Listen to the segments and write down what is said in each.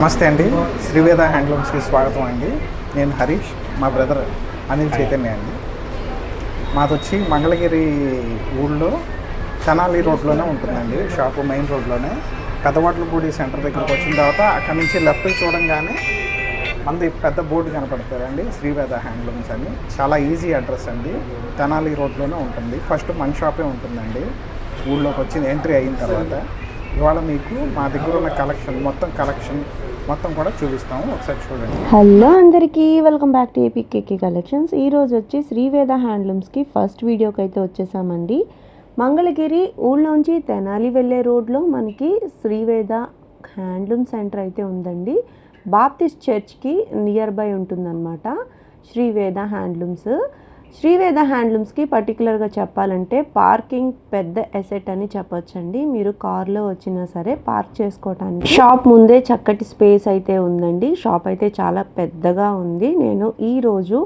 నమస్తే అండి, శ్రీవేద హ్యాండ్లూమ్స్కి స్వాగతం అండి. నేను హరీష్, మా బ్రదర్ అనిల్ చైతన్య అండి. మాదొచ్చి మంగళగిరి ఊళ్ళో తెనాలి రోడ్లోనే ఉంటుందండి. షాపు మెయిన్ రోడ్లోనే పెద్దవాట్లపూడి సెంటర్ దగ్గరికి వచ్చిన తర్వాత అక్కడ నుంచి లెఫ్ట్కి చూడంగానే మనది పెద్ద బోర్డు కనపడుతుందండి, శ్రీవేద హ్యాండ్లూమ్స్ అని. చాలా ఈజీ అడ్రస్ అండి, తెనాలి రోడ్లోనే ఉంటుంది. ఫస్ట్ మన షాపే ఉంటుందండి ఊళ్ళోకి వచ్చి ఎంట్రీ అయిన తర్వాత. ఇవాళ మీకు మా దగ్గర ఉన్న కలెక్షన్ మొత్తం కూడా చూపిస్తాము, ఒకసారి చూడండి. హలో అందరికీ, welcome back to APKK collections. ఈరోజు వచ్చి శ్రీవేద హ్యాండ్లూమ్స్కి ఫస్ట్ వీడియోకి అయితే వచ్చేసామండి. మంగళగిరి ఊళ్ళోంచి తెనాలి వెళ్ళే రోడ్లో మనకి శ్రీవేద హ్యాండ్లూమ్ సెంటర్ అయితే ఉందండి. బాప్టిస్ట్ చర్చ్కి నియర్ బై ఉంటుందన్నమాట శ్రీవేద హ్యాండ్లూమ్స్. శ్రీవేద హ్యాండ్లూమ్స్కి పర్టికులర్గా చెప్పాలంటే పార్కింగ్ పెద్ద ఎసెట్ అని చెప్పొచ్చండి. మీరు కార్లో వచ్చినా సరే పార్క్ చేసుకోవటానికి షాప్ ముందే చక్కటి స్పేస్ అయితే ఉందండి. షాప్ అయితే చాలా పెద్దగా ఉంది. నేను ఈరోజు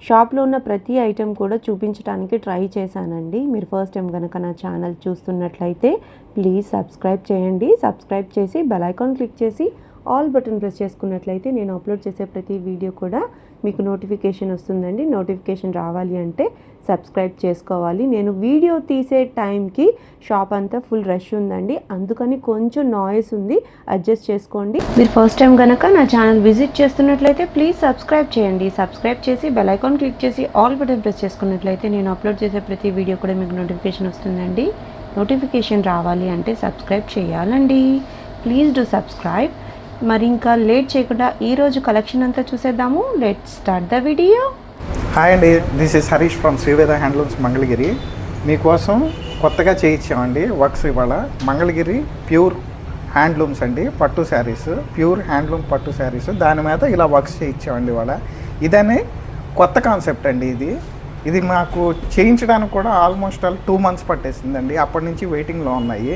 షాప్లో ఉన్న ప్రతి ఐటెం కూడా చూపించడానికి ట్రై చేశానండి. మీరు ఫస్ట్ టైం కనుక నా ఛానల్ చూస్తున్నట్లయితే ప్లీజ్ సబ్స్క్రైబ్ చేయండి. సబ్స్క్రైబ్ చేసి బెల్ ఐకాన్ క్లిక్ చేసి ఆల్ బటన్ ప్రెస్ చేసుకున్నట్లయితే నేను అప్లోడ్ చేసే ప్రతి వీడియో కూడా మీకు నోటిఫికేషన్ వస్తుందండి. నోటిఫికేషన్ రావాలి అంటే సబ్స్క్రైబ్ చేసుకోవాలి. నేను వీడియో తీసే టైంకి షాప్ అంతా ఫుల్ రష్ ఉందండి, అందుకని కొంచెం నాయిస్ ఉంది, అడ్జస్ట్ చేసుకోండి. మీరు ఫస్ట్ టైం కనుక నా ఛానల్ విజిట్ చేస్తున్నట్లయితే ప్లీజ్ సబ్స్క్రైబ్ చేయండి. సబ్స్క్రైబ్ చేసి బెల్ ఐకాన్ క్లిక్ చేసి ఆల్ బటన్ ప్రెస్ చేసుకున్నట్లయితే నేను అప్లోడ్ చేసే ప్రతి వీడియో కూడా మీకు నోటిఫికేషన్ వస్తుందండి. నోటిఫికేషన్ రావాలి అంటే సబ్స్క్రైబ్ చేయాలండి. Please do subscribe. మరి ఇంకా లేట్ చేయకుండా ఈరోజు కలెక్షన్ అంతా చూసేద్దాము. Let's start the video. Hi అండి, this is Harish from Sriveda handlooms Mangalagiri. మీకోసం కొత్తగా చేయించామండి వర్క్స్ ఇవాళ. మంగళగిరి ప్యూర్ హ్యాండ్లూమ్స్ అండి, పట్టు శారీస్, ప్యూర్ హ్యాండ్లూమ్ పట్టు శారీస్, దాని మీద ఇలా వర్క్స్ చేయించామండి ఇవాళ. ఇదనే కొత్త కాన్సెప్ట్ అండి. ఇది మాకు చేయించడానికి కూడా ఆల్మోస్ట్ 2 months పట్టేసిందండి. అప్పటి నుంచి వెయిటింగ్లో ఉన్నాయి.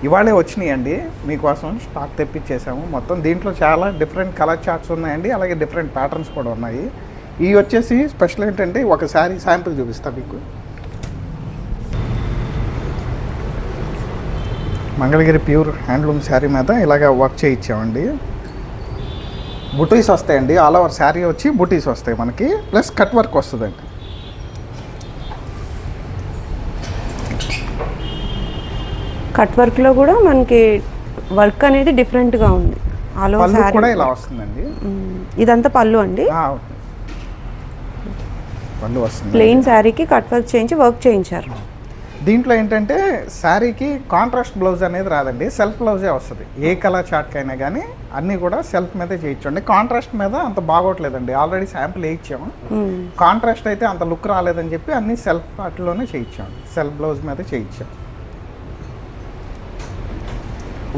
ఇవాళే వచ్చినాయండి, మీకోసం స్టాక్ తెప్పించేసాము మొత్తం. దీంట్లో చాలా డిఫరెంట్ కలర్ చార్ట్స్ ఉన్నాయండి, అలాగే డిఫరెంట్ ప్యాటర్న్స్ కూడా ఉన్నాయి. ఇవి వచ్చేసి స్పెషల్ ఏంటంటే ఒక శారీ శాంపుల్ చూపిస్తా మీకు. మంగళగిరి ప్యూర్ హ్యాండ్లూమ్ శారీ మీద ఇలాగ వర్క్ చేయించామండి. బుటీస్ వస్తాయండి, ఆల్ ఓవర్ శారీ వచ్చి బుటీస్ వస్తాయి మనకి, ప్లస్ కట్ వర్క్ వస్తుందండి. కట్ వర్క్లో కూడా మనకి వర్క్ అనేది డిఫరెంట్గా ఉంది. ఆల్ ఓవర్ శారీ కూడా ఇలా వస్తుందండి. ఇదంతా పళ్ళు అండి, పళ్ళు వస్తుంది. ప్లెయిన్ శారీకి కట్ వర్క్ చేయించి వర్క్ చేయించారు. దీంట్లో ఏంటంటే శారీకి కాంట్రాస్ట్ బ్లౌజ్ అనేది రాదండి, సెల్ఫ్ బ్లౌజే వస్తుంది. ఏ కలర్ చార్ట్కైనా కానీ అన్నీ కూడా సెల్ఫ్ మీదే చేయించండి. కాంట్రాస్ట్ మీద అంత బాగోట్లేదండి, ఆల్రెడీ శాంపుల్ వేయించాము. కాంట్రాస్ట్ అయితే అంత లుక్ రాలేదని చెప్పి అన్నీ సెల్ఫ్ వాటిలోనే చేయించాము, సెల్ఫ్ బ్లౌజ్ మీద చేయించాము.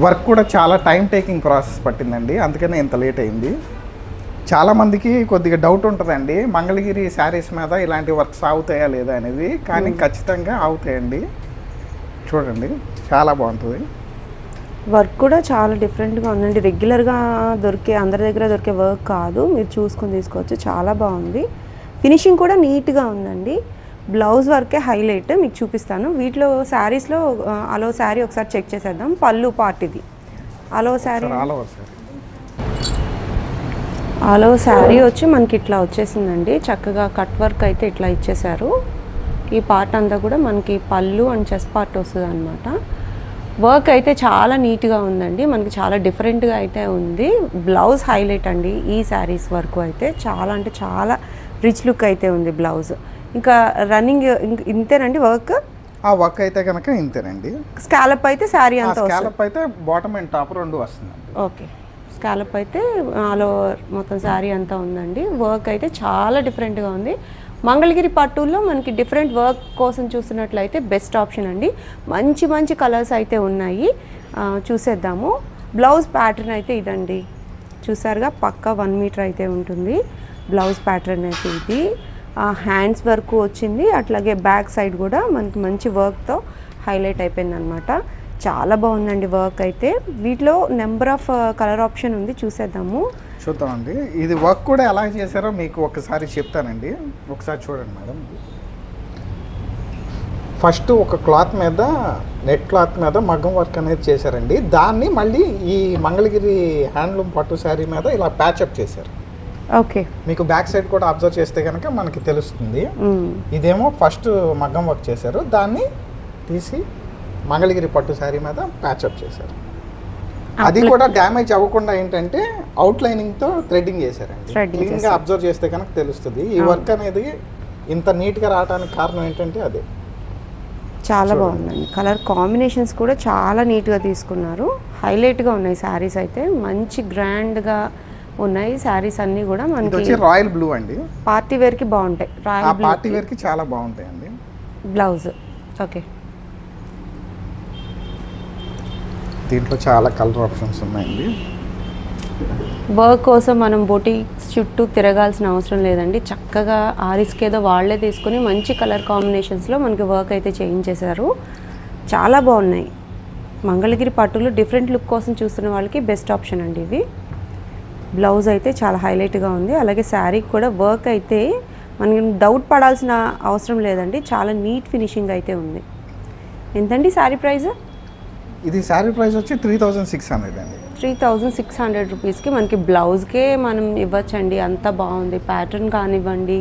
వర్క్ కూడా చాలా టైం టేకింగ్ ప్రాసెస్ పట్టిందండి, అందుకనే ఇంత లేట్ అయింది. చాలామందికి కొద్దిగా డౌట్ ఉంటుందండి, మంగళగిరి శారీస్ మీద ఇలాంటి వర్క్స్ ఆగుతాయా లేదా అనేది. కానీ ఖచ్చితంగా ఆగుతాయండి. చూడండి, చాలా బాగుంటుంది. వర్క్ కూడా చాలా డిఫరెంట్గా ఉందండి. రెగ్యులర్గా అందరి దగ్గర దొరికే వర్క్ కాదు, మీరు చూసుకొని తీసుకోవచ్చు. చాలా బాగుంది, ఫినిషింగ్ కూడా నీట్గా ఉందండి. బ్లౌజ్ వర్కే హైలైట్, మీకు చూపిస్తాను. వీటిలో శారీస్లో అలో శారీ ఒకసారి చెక్ చేసేద్దాం. పళ్ళు పార్ట్ ఇది అలో శారీ. అలో శారీ వచ్చి మనకి ఇట్లా వచ్చేసిందండి. చక్కగా కట్ వర్క్ అయితే ఇట్లా ఇచ్చేసారు. ఈ పార్ట్ అంతా కూడా మనకి పళ్ళు అండ్ చెస్ట్ పార్ట్ వస్తుంది అనమాట. వర్క్ అయితే చాలా నీట్గా ఉందండి, మనకి చాలా డిఫరెంట్గా అయితే ఉంది. బ్లౌజ్ హైలైట్ అండి ఈ శారీస్ వరకు అయితే. చాలా అంటే చాలా రిచ్ లుక్ అయితే ఉంది బ్లౌజ్. ఇంకా రన్నింగ్ ఇంతేనండి వర్క్. ఆ వర్క్ అయితే కనుక ఇంతేనండి. స్కాలప్ అయితే శారీ అంతా, స్కాలప్ అయితే బాటమ్ అండ్ టాప్ రెండు వస్తుంది. ఓకే, స్కాలప్ అయితే ఆల్ ఓవర్ మొత్తం శారీ అంతా ఉందండి. వర్క్ అయితే చాలా డిఫరెంట్గా ఉంది. మంగళగిరి పట్టుల్లో మనకి డిఫరెంట్ వర్క్ కోసం చూస్తున్నట్లయితే బెస్ట్ ఆప్షన్ అండి. మంచి మంచి కలర్స్ అయితే ఉన్నాయి, చూసేద్దాము. బ్లౌజ్ ప్యాటర్న్ అయితే ఇదండి, చూసారుగా, పక్కా 1 meter అయితే ఉంటుంది బ్లౌజ్ ప్యాటర్న్ అయితే ఇది. హ్యాండ్స్ వర్క్ వచ్చింది, అట్లాగే బ్యాక్ సైడ్ కూడా మనకి మంచి వర్క్తో హైలైట్ అయిపోయింది అనమాట. చాలా బాగుందండి వర్క్ అయితే. వీటిలో నెంబర్ ఆఫ్ కలర్ ఆప్షన్ ఉంది, చూద్దామండి. ఇది వర్క్ కూడా ఎలా చేశారో మీకు ఒకసారి చెప్తానండి, ఒకసారి చూడండి మేడం. ఫస్ట్ ఒక క్లాత్ మీద నెట్ క్లాత్ మీద మగ్గం వర్క్ అనేది చేశారండి. దాన్ని మళ్ళీ ఈ మంగళగిరి హ్యాండ్లూమ్ పట్టు శారీ మీద ఇలా ప్యాచప్ చేశారు. ఓకే, మీకు బ్యాక్ సైడ్ కూడా అబ్జర్వ్ చేస్తే కనుక మనకి తెలుస్తుంది. ఇదేమో ఫస్ట్ మగ్గం వర్క్ చేశారు, దాన్ని తీసి మంగళగిరి పట్టు శారీ మీద ప్యాచప్ చేశారు. అది కూడా డ్యామేజ్ అవ్వకుండా ఏంటంటే అవుట్లైనింగ్తో థ్రెడ్డింగ్ చేశారండి. క్లీన్గా అబ్జర్వ్ చేస్తే కనుక తెలుస్తుంది. ఈ వర్క్ అనేది ఇంత నీట్గా రావడానికి కారణం ఏంటంటే అదే. చాలా బాగుందండి. కలర్ కాంబినేషన్స్ కూడా చాలా నీట్గా తీసుకున్నారు. హైలైట్గా ఉన్నాయి శారీస్ అయితే, మంచి గ్రాండ్గా ఉన్నాయి శారీస్ అన్నీ కూడా. మనకి రాయల్ బ్లూ అండి, పార్టీ వేర్కి బాగుంటాయి. రాయల్ బ్లూ పార్టీ వేర్కి చాలా బాగుంటాయండి. బ్లౌజ్ ఓకే, దీంట్లో చాలా కలర్ ఆప్షన్స్ ఉన్నాయండి. వర్క్ కోసం మనం బొటిక్స్ చుట్టూ తిరగాల్సిన అవసరం లేదండి. చక్కగా ఆరిస్కి ఏదో వాళ్ళే తీసుకుని మంచి కలర్ కాంబినేషన్స్లో మనకి వర్క్ అయితే చేయించేశారు. చాలా బాగున్నాయి. మంగళగిరి పట్టులో డిఫరెంట్ లుక్ కోసం చూస్తున్న వాళ్ళకి బెస్ట్ ఆప్షన్ అండి ఇవి. బ్లౌజ్ అయితే చాలా హైలైట్గా ఉంది. అలాగే శారీకి కూడా వర్క్ అయితే మనకి డౌట్ పడాల్సిన అవసరం లేదండి. చాలా నీట్ ఫినిషింగ్ అయితే ఉంది. ఎంతండి శారీ ప్రైస్? ఇది శారీ ప్రైస్ వచ్చి 3600 అండి. 3600 రూపీస్కి మనకి బ్లౌజ్కే మనం ఇవ్వచ్చండి. అంత బాగుంది. ప్యాటర్న్ కానివ్వండి,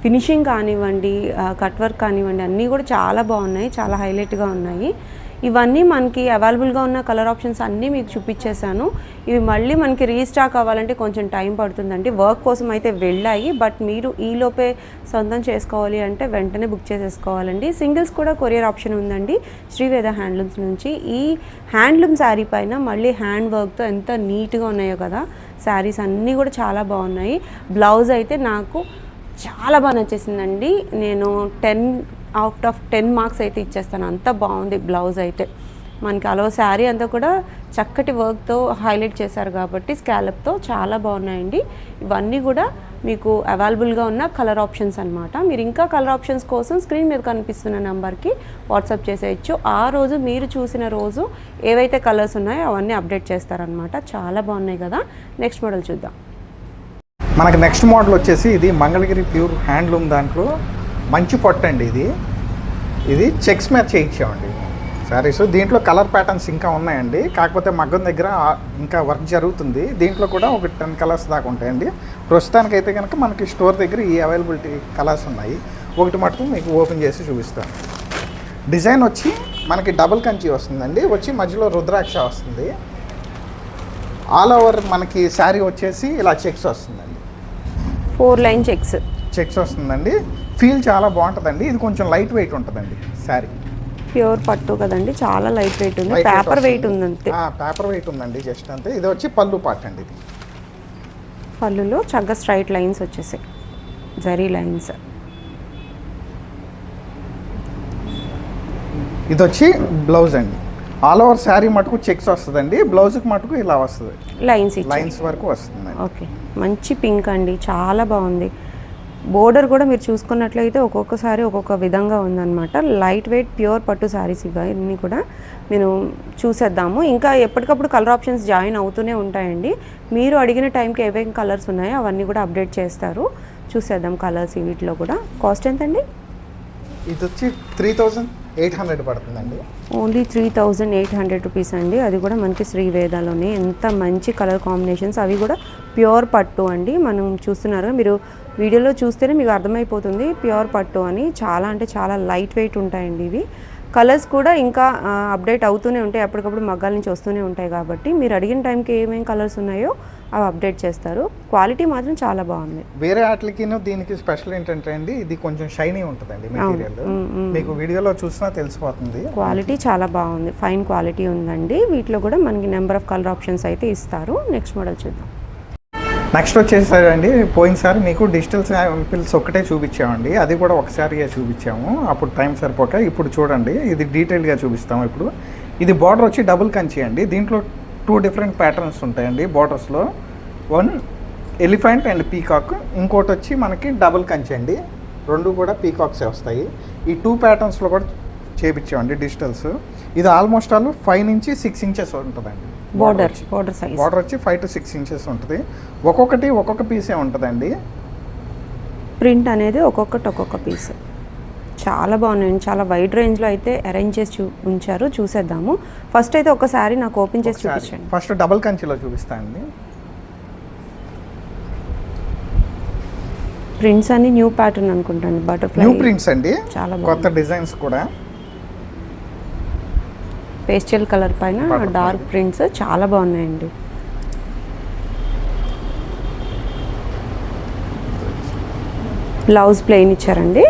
ఫినిషింగ్ కానివ్వండి, కట్ వర్క్ కానివ్వండి, అన్నీ కూడా చాలా బాగున్నాయి. చాలా హైలైట్గా ఉన్నాయి. ఇవన్నీ మనకి అవైలబుల్గా ఉన్న కలర్ ఆప్షన్స్ అన్నీ మీకు చూపించేశాను. ఇవి మళ్ళీ మనకి రీస్టాక్ అవ్వాలంటే కొంచెం టైం పడుతుందండి. వర్క్ కోసం అయితే వెళ్ళాయి, బట్ మీరు ఈలోపే సొంతం చేసుకోవాలి అంటే వెంటనే బుక్ చేసేసుకోవాలండి. సింగిల్స్ కూడా కొరియర్ ఆప్షన్ ఉందండి శ్రీవేద హ్యాండ్లూమ్స్ నుంచి. ఈ హ్యాండ్లూమ్ శారీ పైన మళ్ళీ హ్యాండ్ వర్క్తో ఎంత నీట్గా ఉన్నాయో కదా శారీస్ అన్నీ కూడా చాలా బాగున్నాయి. బ్లౌజ్ అయితే నాకు చాలా బాగా నచ్చేసిందండి. నేను 10/10 మార్క్స్ అయితే ఇచ్చేస్తాను. అంత బాగుంది బ్లౌజ్ అయితే. మనకి అలో శారీ అంతా కూడా చక్కటి వర్క్తో హైలైట్ చేశారు కాబట్టి స్కాలప్తో చాలా బాగున్నాయండి. ఇవన్నీ కూడా మీకు అవైలబుల్గా ఉన్న కలర్ ఆప్షన్స్ అనమాట. మీరు ఇంకా కలర్ ఆప్షన్స్ కోసం స్క్రీన్ మీద కనిపిస్తున్న నెంబర్కి వాట్సాప్ చేసేయచ్చు. ఆ రోజు మీరు చూసిన రోజు ఏవైతే కలర్స్ ఉన్నాయో అవన్నీ అప్డేట్ చేస్తారనమాట. చాలా బాగున్నాయి కదా. నెక్స్ట్ మోడల్ చూద్దాం. మనకి నెక్స్ట్ మోడల్ వచ్చేసి ఇది మంగళగిరి ప్యూర్ హ్యాండ్లూమ్ దాంట్లో మంచి పొట్టు అండి. ఇది చెక్స్ మీద చేయించామండి శారీస్. దీంట్లో కలర్ ప్యాటర్న్స్ ఇంకా ఉన్నాయండి, కాకపోతే మగ్గం దగ్గర ఇంకా వర్క్ జరుగుతుంది. దీంట్లో కూడా ఒక 10 కలర్స్ దాకా ఉంటాయండి. ప్రస్తుతానికైతే కనుక మనకి స్టోర్ దగ్గర ఈ అవైలబిలిటీ కలర్స్ ఉన్నాయి. ఒకటి మటుకు మీకు ఓపెన్ చేసి చూపిస్తాను. డిజైన్ వచ్చి మనకి డబుల్ కంచి వస్తుందండి, వచ్చి మధ్యలో రుద్రాక్ష వస్తుంది. ఆల్ ఓవర్ మనకి శారీ వచ్చేసి ఇలా చెక్స్ వస్తుందండి. 4 లైన్ చెక్స్ వస్తుందండి. ఫీల్ చాలా బాగుంటుందండి. ఇది కొంచెం లైట్ వెయిట్ ఉంటుందండి శారీ. ప్యూర్ పట్టు కదండి, చాలా లైట్ వెయిట్ ఉంది. పేపర్ వెయిట్ ఉంది అంతే. పేపర్ వెయిట్ ఉందండి జస్ట్ అంతే. ఇది వచ్చి పళ్ళు పార్ట్ అండి. ఇది పళ్ళులో చక్కగా స్ట్రైట్ లైన్స్ వచ్చేసాయి, జరీ లైన్స్. ఇది వచ్చి బ్లౌజ్ అండి. ఆల్ ఓవర్ శారీ మటుకు చెక్స్ వస్తుందండి, బ్లౌజ్కి మటుకు ఇలా వస్తుంది, లైన్స్ వరకు వస్తుంది. ఓకే, మంచి పింక్ అండి, చాలా బాగుంది. బోర్డర్ కూడా మీరు చూసుకున్నట్లయితే ఒక్కొక్కసారి ఒక్కొక్క విధంగా ఉందన్నమాట. లైట్ వెయిట్ ప్యూర్ పట్టు శారీస్ ఇవన్నీ కూడా నేను చూసేద్దాము. ఇంకా ఎప్పటికప్పుడు కలర్ ఆప్షన్స్ జాయిన్ అవుతూనే ఉంటాయండి. మీరు అడిగిన టైంకి ఏమేమి కలర్స్ ఉన్నాయో అవన్నీ కూడా అప్డేట్ చేస్తారు. చూసేద్దాం కలర్స్ వీటిలో కూడా. కాస్ట్ ఎంతండి? ఇది వచ్చి 3800 పడుతుందండి. ఓన్లీ 3800 రూపీస్ అండి. అది కూడా మనకి శ్రీవేదాలోనే. ఎంత మంచి కలర్ కాంబినేషన్స్, అవి కూడా ప్యూర్ పట్టు అండి. మనం చూస్తున్నారు, మీరు వీడియోలో చూస్తేనే మీకు అర్థమైపోతుంది ప్యూర్ పట్టు అని. చాలా అంటే చాలా లైట్ వెయిట్ ఉంటాయండి ఇవి. కలర్స్ కూడా ఇంకా అప్డేట్ అవుతూనే ఉంటాయి, అప్పటికప్పుడు మగ్గాల నుంచి వస్తూనే ఉంటాయి కాబట్టి మీరు అడిగిన టైంకి ఏమేమి కలర్స్ ఉన్నాయో అవి అప్డేట్ చేస్తారు. క్వాలిటీ మాత్రం చాలా బాగుంది. వేరే వాటికి దీనికి స్పెషల్ ఏంటంటే అండి, ఇది కొంచెం షైనీ ఉంటుందండి మెటీరియల్. మీకు వీడియోలో చూసినా తెలిసిపోతుంది. క్వాలిటీ చాలా బాగుంది, ఫైన్ క్వాలిటీ ఉందండి. వీటిలో కూడా మనకి నెంబర్ ఆఫ్ కలర్ ఆప్షన్స్ అయితే ఇస్తారు. నెక్స్ట్ మోడల్ చూద్దాం. నెక్స్ట్ వచ్చేసరి పోయినసారి మీకు డిజిటల్ శాంపిల్స్ ఒక్కటే చూపించామండి, అది కూడా ఒకసారిగా చూపించాము, అప్పుడు టైం సరిపోక. ఇప్పుడు చూడండి, ఇది డీటెయిల్గా చూపిస్తాము. ఇప్పుడు ఇది బార్డర్ వచ్చి డబుల్ కంచి అండి. దీంట్లో 2 డిఫరెంట్ ప్యాటర్న్స్ ఉంటాయండి బార్డర్స్లో. వన్ ఎలిఫెంట్ అండ్ పీకాక్, ఇంకోటి వచ్చి మనకి డబుల్ కంచి అండి. 2 కూడా పీకాక్సే వస్తాయి. ఈ 2 ప్యాటర్న్స్లో కూడా చేపించామండి డిజిటల్స్. ఇది ఆల్మోస్ట్ ఆల్ 5 నుంచి 6 ఇంచెస్ ఉంటుందండి. బార్డర్ సైజ్ బార్డర్ వచ్చి 5 to 6 ఇంచెస్ ఉంటుంది. ఒక్కొక్క పీసే ఉంటుందండి. ప్రింట్ అనేది ఒక్కొక్క పీస్. చాలా బాగున్నాయండి. చాలా వైడ్ రేంజ్లో అయితే అరేంజ్ చేసి ఉంచారు. చూసేద్దాము. ఫస్ట్ అయితే ఒక శారీ నాకు ఓపెన్ చేసి చూపించండి. ఫస్ట్ డబుల్ కంచిలో చూపిస్తానండి. ప్రింట్స్ అన్ని న్యూ ప్యాటర్న్ అనుకుంటాను. బటర్ఫ్లై న్యూ ప్రింట్స్ అండి, చాలా కొత్త డిజైన్స్ కూడా. పేస్టల్ కలర్ పైన డార్క్ ప్రింట్స్ చాలా బాగున్నాయండి. బ్లౌజ్ ప్లెయిన్ ఇచ్చారండి.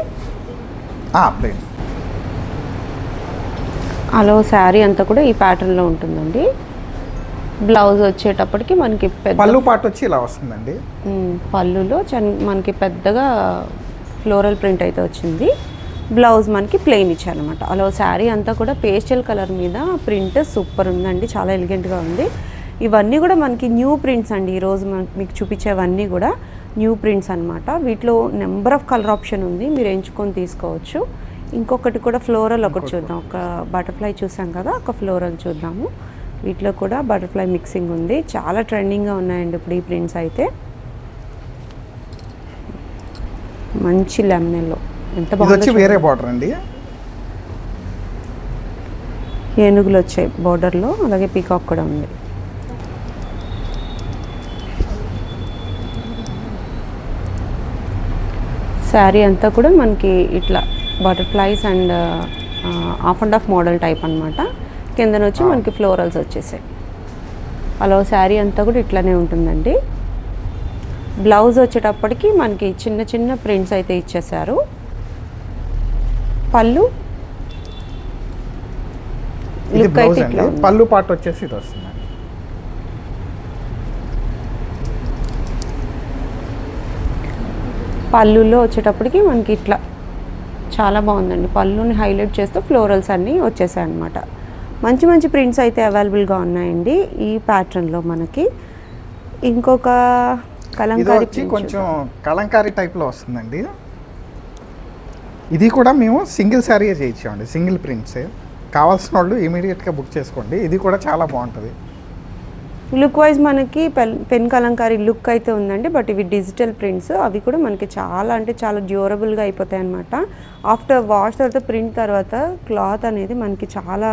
ప్లెయిన్. అలా శారీ అంతా కూడా ఈ ప్యాటర్న్లో ఉంటుందండి. బ్లౌజ్ వచ్చేటప్పటికి మనకి పళ్ళు పాటు వచ్చి ఇలా వస్తుందండి. పళ్ళులో మనకి పెద్దగా ఫ్లోరల్ ప్రింట్ అయితే వచ్చింది. బ్లౌజ్ మనకి ప్లెయిన్ ఇచ్చారనమాట. అలా శారీ అంతా కూడా పేస్టల్ కలర్ మీద ప్రింట్ సూపర్ ఉందండి, చాలా ఎలిగెంట్గా ఉంది. ఇవన్నీ కూడా మనకి న్యూ ప్రింట్స్ అండి. ఈరోజు మీకు చూపించేవన్నీ కూడా న్యూ ప్రింట్స్ అనమాట. వీటిలో నెంబర్ ఆఫ్ కలర్ ఆప్షన్ ఉంది, మీరు ఎంచుకొని తీసుకోవచ్చు. ఇంకొకటి కూడా ఫ్లోరల్ ఒకటి చూద్దాం. ఒక బటర్ఫ్లై చూసాం కదా, ఒక ఫ్లోరల్ చూద్దాము. వీటిలో కూడా బటర్ఫ్లై మిక్సింగ్ ఉంది. చాలా ట్రెండింగ్గా ఉన్నాయండి ఇప్పుడు ఈ ప్రింట్స్ అయితే. మంచి లెమనెల్లో ఎంత బాగుంది. వేరే బార్డర్ అండి, ఏనుగులు వచ్చాయి బార్డర్లో, అలాగే పీకాక్ కూడా ఉంది. శారీ అంతా కూడా మనకి ఇట్లా butterflies and half and half model type అనమాట. కిందన వచ్చి మనకి ఫ్లోరల్స్ వచ్చేసాయి. అలా శారీ అంతా కూడా ఇట్లానే ఉంటుందండి. బ్లౌజ్ వచ్చేటప్పటికి మనకి చిన్న చిన్న ప్రింట్స్ అయితే ఇచ్చేసారు. పళ్ళు లుక్ అయితే ఇట్లా, పళ్ళు పాటు వచ్చేసి ఇది వస్తుంది. పళ్ళులో వచ్చేటప్పటికి మనకి ఇట్లా చాలా బాగుందండి. పళ్ళుని హైలైట్ చేస్తూ ఫ్లోరల్స్ అన్నీ వచ్చేసాయి అన్నమాట. మంచి మంచి ప్రింట్స్ అయితే అవైలబుల్గా ఉన్నాయండి ఈ ప్యాటర్న్లో. మనకి ఇంకొక కలంకారీ కొంచెం కలంకారీ టైప్లో వస్తుందండి. ఇది కూడా మేము సింగిల్ శారీ చేయించామండి, సింగిల్ ప్రింట్సే. కావాల్సిన వాళ్ళు ఇమీడియట్గా బుక్ చేసుకోండి. ఇది కూడా చాలా బాగుంటుంది. లుక్ వైజ్ మనకి పెన్ కలంకారీ లుక్ అయితే ఉందండి. బట్ ఇవి డిజిటల్ ప్రింట్స్, అవి కూడా మనకి చాలా అంటే చాలా డ్యూరబుల్గా అయిపోతాయి అన్నమాట. ఆఫ్టర్ వాష్ తర్వాత ప్రింట్ తర్వాత క్లాత్ అనేది మనకి చాలా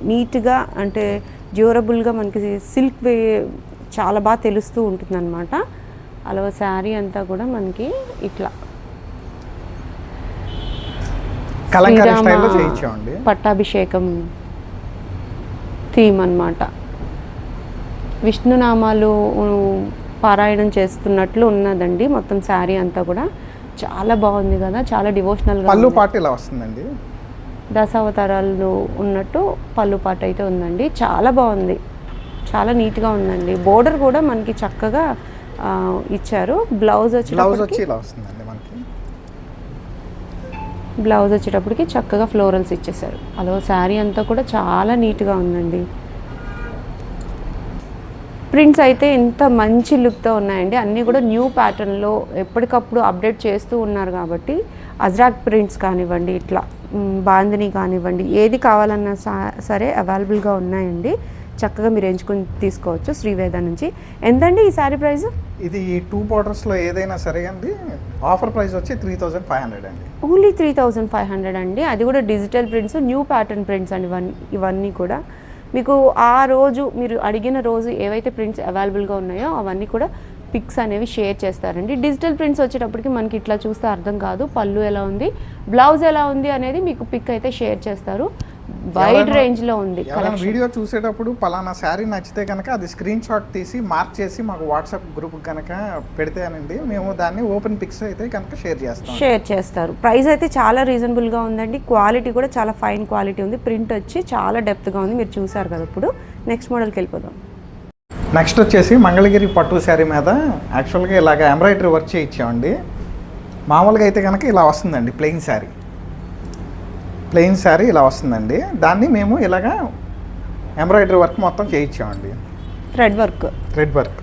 నీట్గా అంటే డ్యూరబుల్గా మనకి సిల్క్ చాలా బాగా తెలుస్తూ ఉంటుందన్నమాట. అలా శారీ అంతా కూడా మనకి ఇట్లా పట్టాభిషేకం థీమ్ అన్నమాట. విష్ణునామాలు పారాయణం చేస్తున్నట్లు ఉన్నదండి మొత్తం శారీ అంతా కూడా. చాలా బాగుంది కదా, చాలా డివోషనల్గా. పళ్ళు పాటు ఇలా వస్తుందండి, దశావతారాలు ఉన్నట్టు పళ్ళు పాటు అయితే ఉందండి. చాలా బాగుంది, చాలా నీట్గా ఉందండి. బోర్డర్ కూడా మనకి చక్కగా ఇచ్చారు. బ్లౌజ్ వచ్చేటప్పటికి ఇలా వస్తుందండి మనకి. బ్లౌజ్ వచ్చేటప్పటికి చక్కగా ఫ్లోరల్స్ ఇచ్చేసారు. అలా శారీ అంతా కూడా చాలా నీట్గా ఉందండి. ప్రింట్స్ అయితే ఇంత మంచి లుక్తో ఉన్నాయండి. అన్నీ కూడా న్యూ ప్యాటర్న్లో ఎప్పటికప్పుడు అప్డేట్ చేస్తూ ఉన్నారు కాబట్టి అజ్రాక్ ప్రింట్స్ కానివ్వండి, ఇట్లా బాందిని కానివ్వండి, ఏది కావాలన్నా సరే అవైలబుల్గా ఉన్నాయండి. చక్కగా మీరు ఎంచుకొని తీసుకోవచ్చు శ్రీవేద నుంచి. ఎంతండి ఈ శారీ ప్రైస్? ఇది 2 బార్డర్స్లో ఏదైనా సరే అండి, ఆఫర్ ప్రైస్ వచ్చి 3500 అండి. ఓన్లీ 3500 అండి. అది కూడా digital prints, new pattern prints అండి ఇవన్నీ కూడా. మీకు ఆ రోజు మీరు అడిగిన రోజు ఏవైతే ప్రింట్స్ అవైలబుల్గా ఉన్నాయో అవన్నీ కూడా పిక్స్ అనేవి షేర్ చేస్తారండి. డిజిటల్ ప్రింట్స్ వచ్చేటప్పటికి మనకి ఇట్లా చూస్తే అర్థం కాదు. పళ్ళు ఎలా ఉంది, బ్లౌజ్ ఎలా ఉంది అనేది మీకు పిక్ అయితే షేర్ చేస్తారు. వైడ్ రేంజ్లో ఉంది. వీడియో చూసేటప్పుడు పలానా శారీ నచ్చితే కనుక అది స్క్రీన్ షాట్ తీసి మార్క్ చేసి మాకు వాట్సాప్ గ్రూప్ కనుక పెడితేనండి మేము దాన్ని ఓపెన్ పిక్స్ అయితే కనుక షేర్ చేస్తారు. ప్రైస్ అయితే చాలా రీజనబుల్గా ఉందండి. క్వాలిటీ కూడా చాలా ఫైన్ క్వాలిటీ ఉంది. ప్రింట్ వచ్చి చాలా డెప్త్గా ఉంది, మీరు చూసారు కదా. ఇప్పుడు నెక్స్ట్ మోడల్కి వెళ్ళిపోదాం. నెక్స్ట్ వచ్చేసి మంగళగిరి పట్టు శారీ మీద యాక్చువల్గా ఇలాగ ఎంబ్రాయిడరీ వర్క్ చేయించామండి. మామూలుగా అయితే కనుక ఇలా వస్తుందండి ప్లెయిన్ శారీ ఇలా వస్తుందండి. దాన్ని మేము ఇలాగా ఎంబ్రాయిడరీ వర్క్ మొత్తం చేయించామండి. Thread work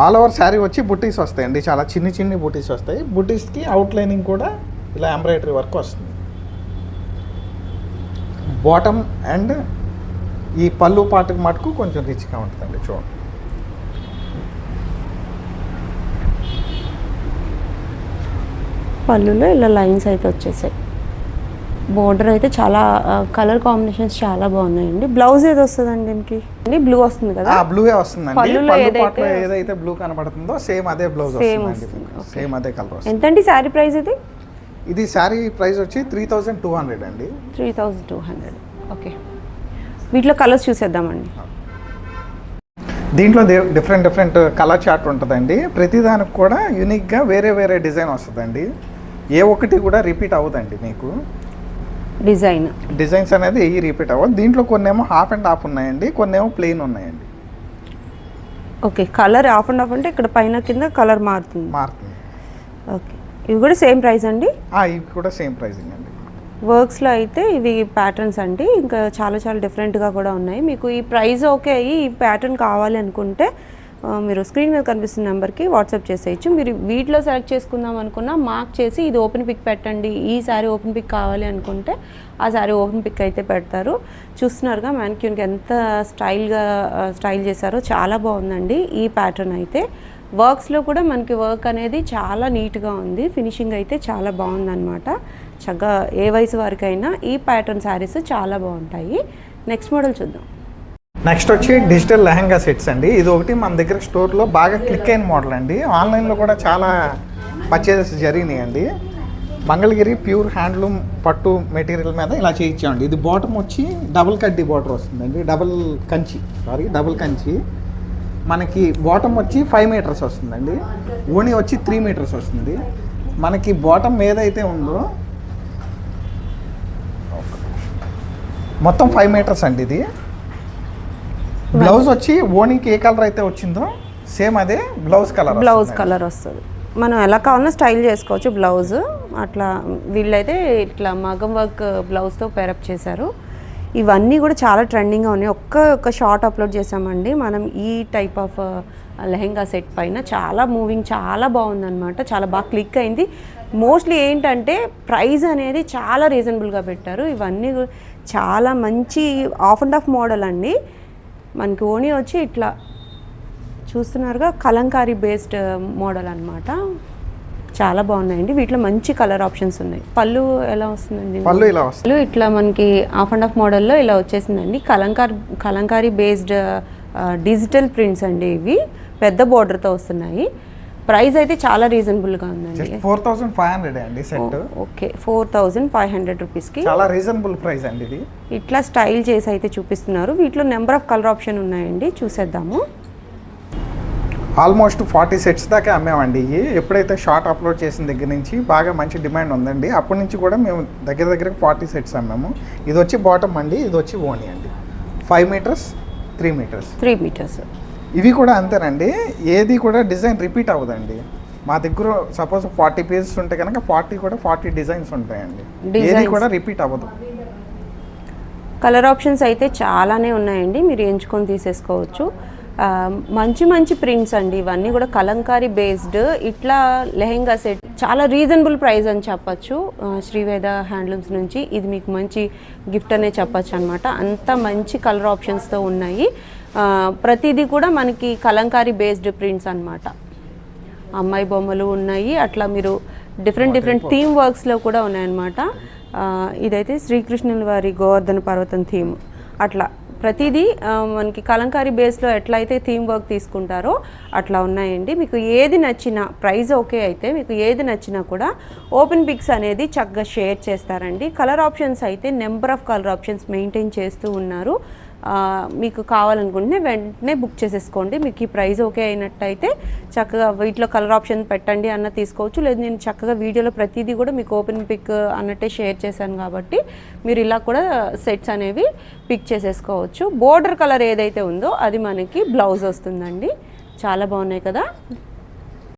all over sari వచ్చి బుటీస్ వస్తాయండి, చాలా చిన్ని బుటీస్ వస్తాయి. బుటీస్కి అవుట్లైనింగ్ కూడా ఇలా ఎంబ్రాయిడరీ వర్క్ వస్తుంది. బాటమ్ అండ్ ఈ పళ్ళు పాటుకు మటుకు కొంచెం రిచ్గా ఉంటుందండి. చూడండి, పళ్ళులో ఇలా లైన్స్ అయితే వచ్చేసాయి. బోర్డర్ అయితే చాలా కలర్ కాంబినేషన్స్ చాలా బాగున్నాయండి. బ్లౌజ్ ఏది వస్తుందండి దీనికి? బ్లూ వస్తుంది కదా? బ్లూయే వస్తుందండి. పళ్ళులో ఏదైతే బ్లూ కనబడుతుందో సేమ్ అదే బ్లౌజ్ వస్తుంది, సేమ్ అదే కలర్ వస్తుంది. ఎంతండి శారీ ప్రైస్ ఇది? ఇది శారీ ప్రైస్ వచ్చి 3200 అండి. 3200. ఓకే, వీటిలో కలర్స్ చూసేద్దామండి. దీంట్లో డిఫరెంట్ కలర్ చార్ట్ ఉంటుందండి. ప్రతిదానికి కూడా యూనిక్గా వేరే వేరే డిజైన్ వస్తుందండి. ఏ ఒక్కటి కూడా రిపీట్ అవ్వదండి. మీకు డిజైన్స్ అనేది ఏ రిపీట్ అవ్వదు. దీంట్లో కొన్నేమో హాఫ్ అండ్ హాఫ్ ఉన్నాయండి, కొన్నేమో ప్లెయిన్ ఉన్నాయండి. Okay, colour half and half అంటే ఇక్కడ పైన కింద కలర్ మారుతుంది. ఓకే, ఇవి కూడా సేమ్ ప్రైస్ అండి? ఇవి కూడా సేమ్ ప్రైసింగ్ అండి. వర్క్స్లో అయితే ఇవి ప్యాటర్న్స్ అండి, ఇంకా చాలా చాలా డిఫరెంట్గా కూడా ఉన్నాయి. మీకు ఈ ప్రైస్ ఓకే అయ్యి ఈ ప్యాటర్న్ కావాలి అనుకుంటే మీరు స్క్రీన్ మీద కనిపిస్తున్న నెంబర్కి వాట్సాప్ చేసేయచ్చు. మీరు వీటిలో సెలెక్ట్ చేసుకుందాం అనుకున్నా మార్క్ చేసి ఇది ఓపెన్ పిక్ పెట్టండి, ఈ శారీ ఓపెన్ పిక్ కావాలి అనుకుంటే ఆ శారీ ఓపెన్ పిక్ అయితే పెడతారు. చూస్తున్నారుగా మ్యానిక్యూన్కి ఎంత స్టైల్ చేశారో, చాలా బాగుందండి ఈ ప్యాటర్న్ అయితే. వర్క్స్లో కూడా మనకి వర్క్ అనేది చాలా నీట్గా ఉంది, ఫినిషింగ్ అయితే చాలా బాగుందన్నమాట. చక్కగా ఏ వయసు వారికైనా ఈ ప్యాటర్న్ శారీస్ చాలా బాగుంటాయి. నెక్స్ట్ మోడల్ చూద్దాం. నెక్స్ట్ వచ్చి డిజిటల్ లెహంగా సెట్స్ అండి. ఇది ఒకటి మన దగ్గర స్టోర్లో బాగా క్లిక్ అయిన మోడల్ అండి. ఆన్లైన్లో కూడా చాలా పర్చేజెస్ జరిగినాయండి. మంగళగిరి ప్యూర్ హ్యాండ్లూమ్ పట్టు మెటీరియల్ మీద ఇలా చేయించామండి. ఇది బాటమ్ వచ్చి డబుల్ కడ్డీ బార్డర్ వస్తుందండి, డబుల్ కంచి. మనకి బాటమ్ వచ్చి 5 మీటర్స్ వస్తుందండి, ఓణి వచ్చి 3 మీటర్స్ వస్తుంది. మనకి బాటమ్ ఏదైతే ఉందో మొత్తం 5 మీటర్స్ అండి. ఇది బ్లౌజ్ వచ్చి ఓణికి ఏ కలర్ అయితే వచ్చిందో సేమ్ అదే బ్లౌజ్ కలర్ వస్తుంది. మనం ఎలా కావాలన్నా స్టైల్ చేసుకోవచ్చు బ్లౌజ్. అట్లా వీళ్ళైతే ఇట్లా మగం వర్క్ బ్లౌజ్తో పేరప్ చేశారు. ఇవన్నీ కూడా చాలా ట్రెండింగ్గా ఉన్నాయి. ఒక్క షార్ట్ అప్లోడ్ చేసామండి మనం ఈ టైప్ ఆఫ్ లెహెంగా సెట్ పైన. చాలా మూవింగ్, చాలా బాగుందన్నమాట, చాలా బాగా క్లిక్ అయింది. మోస్ట్లీ ఏంటంటే ప్రైస్ అనేది చాలా రీజనబుల్గా పెట్టారు. ఇవన్నీ చాలా మంచి ఆఫ్ అండ్ ఆఫ్ మోడల్ అండి. మనకి ఓణి వచ్చి ఇట్లా చూస్తున్నారుగా కలంకారీ బేస్డ్ మోడల్ అన్నమాట. చాలా బాగున్నాయండి. వీటిలో మంచి కలర్ ఆప్షన్స్ ఉన్నాయి. పళ్ళు ఎలా వస్తుందండి? పళ్ళు ఇట్లా మనకి ఆఫ్ అండ్ ఆఫ్ మోడల్లో ఇలా వచ్చేసిందండి. కలంకారీ బేస్డ్ డిజిటల్ ప్రింట్స్ అండి. ఇవి పెద్ద బోర్డర్తో వస్తున్నాయి. ప్రైస్ అయితే చాలా రీజనబుల్గా ఉందండి. 4500 అండి సెట్. ఓకే, 4500 రూపీస్కి చాలా రీజనబుల్ ప్రైస్ అండి. ఇది ఇట్లా స్టైల్ చేసి అయితే చూపిస్తున్నారు. వీటిలో నెంబర్ ఆఫ్ కలర్ ఆప్షన్ ఉన్నాయండి, చూసేద్దాము. ఆల్మోస్ట్ 40 సెట్స్ దాకా అమ్మామండి. ఇవి ఎప్పుడైతే షార్ట్ అప్లోడ్ చేసిన దగ్గర నుంచి బాగా మంచి డిమాండ్ ఉందండి. అప్పటి నుంచి కూడా మేము దగ్గర 40 సెట్స్ అమ్మాము. ఇది వచ్చి బాటమ్ అండి, ఇది వచ్చి ఓణి అండి. 5 మీటర్స్ 3 మీటర్స్. ఇవి కూడా అంతేనండి, ఏది కూడా డిజైన్ రిపీట్ అవ్వదండి. మా దగ్గర సపోజ్ 40 పీసెస్ ఉంటే కనుక 40 డిజైన్స్ ఉంటాయండి. ఏది కూడా రిపీట్ అవ్వదు. కలర్ ఆప్షన్స్ అయితే చాలానే ఉన్నాయండి, మీరు ఎంచుకొని తీసేసుకోవచ్చు. మంచి ప్రింట్స్ అండి. ఇవన్నీ కూడా కలంకారీ బేస్డ్ ఇట్లా లెహెంగా సెట్ చాలా రీజనబుల్ ప్రైస్ అని చెప్పచ్చు. శ్రీవేద హ్యాండ్లూమ్స్ నుంచి ఇది మీకు మంచి గిఫ్ట్ అనే చెప్పచ్చు అనమాట. అంత మంచి కలర్ ఆప్షన్స్తో ఉన్నాయి. ప్రతిదీ కూడా మనకి కలంకారీ బేస్డ్ ప్రింట్స్ అన్నమాట. అమ్మాయి బొమ్మలు ఉన్నాయి, అట్లా మీరు డిఫరెంట్ థీమ్ వర్క్స్లో కూడా ఉన్నాయన్నమాట. ఇదైతే శ్రీకృష్ణుల వారి గోవర్ధన పర్వతం థీమ్. అట్లా ప్రతిదీ మనకి కలంకారీ బేస్లో ఎట్లయితే థీమ్ వర్క్ తీసుకుంటారో అట్లా ఉన్నాయండి. మీకు ఏది నచ్చినా, ప్రైస్ ఓకే అయితే మీకు ఏది నచ్చినా కూడా ఓపెన్ పిక్స్ అనేది చక్కగా షేర్ చేస్తారండి. కలర్ ఆప్షన్స్ అయితే number of colour options maintain చేస్తూ ఉన్నారు. మీకు కావాలనుకుంటే వెంటనే బుక్ చేసేసుకోండి. మీకు ఈ ప్రైస్ ఓకే అయినట్టయితే చక్కగా వీటిలో కలర్ ఆప్షన్ పెట్టండి అన్న తీసుకోవచ్చు. లేదు నేను చక్కగా వీడియోలో ప్రతిదీ కూడా మీకు ఓపెన్ పిక్ అన్నట్టే షేర్ చేశాను కాబట్టి మీరు ఇలా కూడా సెట్స్ అనేవి పిక్ చేసేసుకోవచ్చు. బోర్డర్ కలర్ ఏదైతే ఉందో అది మనకి బ్లౌజ్ వస్తుందండి. చాలా బాగున్నాయి కదా.